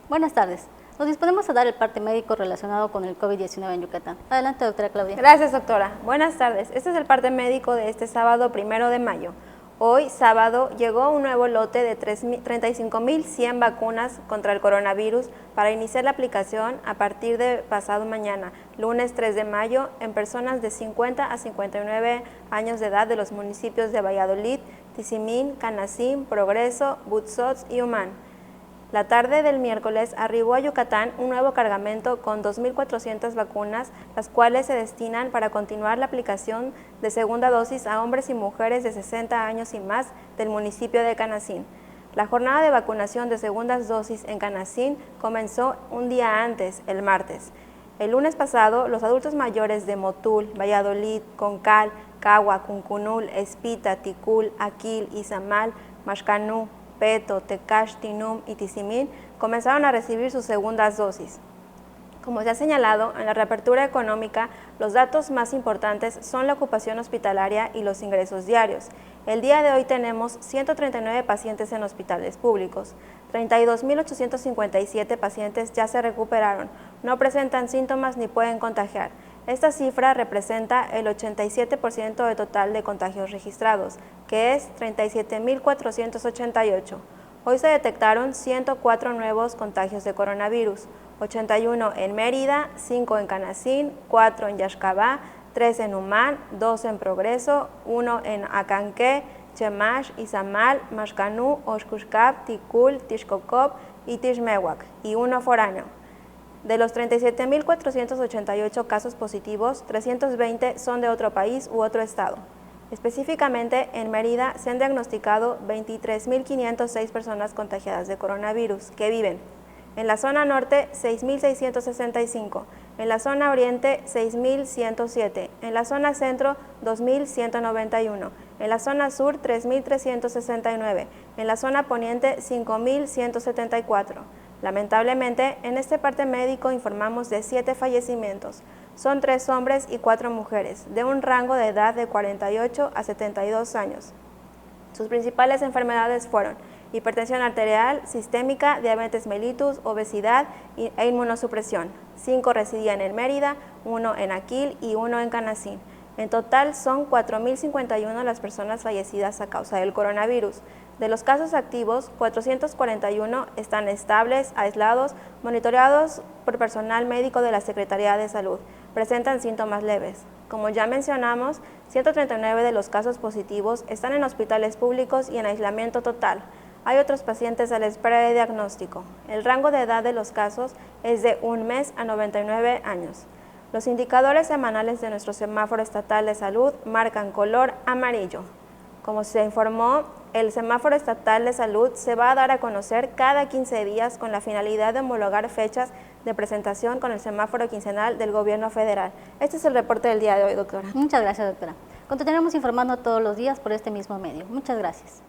Buenas tardes. Nos disponemos a dar el parte médico relacionado con el COVID-19 en Yucatán. Adelante, doctora Claudia. Gracias, doctora. Buenas tardes. Este es el parte médico de este sábado 1 de mayo. Hoy, sábado, llegó un nuevo lote de 35.100 vacunas contra el coronavirus para iniciar la aplicación a partir de pasado mañana, lunes 3 de mayo, en personas de 50 a 59 años de edad de los municipios de Valladolid, Tizimín, Canacín, Progreso, Butzots y Humán. La tarde del miércoles arribó a Yucatán un nuevo cargamento con 2.400 vacunas, las cuales se destinan para continuar la aplicación de segunda dosis a hombres y mujeres de 60 años y más del municipio de Canacín. La jornada de vacunación de segundas dosis en Canacín comenzó un día antes, el martes. El lunes pasado, los adultos mayores de Motul, Valladolid, Concal, Cagua, Cuncunul, Espita, Ticul, Aquil, Izamal, Maxcanú, Peto, Tecash, Tinum y Tizimín comenzaron a recibir sus segundas dosis. Como se ha señalado, en la reapertura económica, los datos más importantes son la ocupación hospitalaria y los ingresos diarios. El día de hoy tenemos 139 pacientes en hospitales públicos, 32.857 pacientes ya se recuperaron, no presentan síntomas ni pueden contagiar. Esta cifra representa el 87% del total de contagios registrados, que es 37.488. Hoy se detectaron 104 nuevos contagios de coronavirus, 81 en Mérida, 5 en Canacín, 4 en Yaxcabá, 3 en Humán, 2 en Progreso, 1 en Acanqué, Chemash, Izamal, Maxcanú, Oxcuxcap, Ticul, Tixcocop y Tixmehuac, y 1 foráneo. De los 37.488 casos positivos, 320 son de otro país u otro estado. Específicamente, en Mérida se han diagnosticado 23.506 personas contagiadas de coronavirus que viven en la zona norte 6.665, en la zona oriente 6.107, en la zona centro 2.191, en la zona sur 3.369, en la zona poniente 5.174. Lamentablemente, en este parte médico informamos de 7 fallecimientos. Son 3 hombres y 4 mujeres, de un rango de edad de 48 a 72 años. Sus principales enfermedades fueron hipertensión arterial, sistémica, diabetes mellitus, obesidad e inmunosupresión. 5 residían en Mérida, 1 en Aquil y 1 en Canacín. En total son 4.051 las personas fallecidas a causa del coronavirus. De los casos activos, 441 están estables, aislados, monitoreados por personal médico de la Secretaría de Salud. Presentan síntomas leves. Como ya mencionamos, 139 de los casos positivos están en hospitales públicos y en aislamiento total. Hay otros pacientes a la espera de diagnóstico. El rango de edad de los casos es de 1 mes a 99 años. Los indicadores semanales de nuestro semáforo estatal de salud marcan color amarillo. Como se informó, el semáforo estatal de salud se va a dar a conocer cada 15 días con la finalidad de homologar fechas de presentación con el semáforo quincenal del gobierno federal. Este es el reporte del día de hoy, doctora. Muchas gracias, doctora. Continuaremos informando todos los días por este mismo medio. Muchas gracias.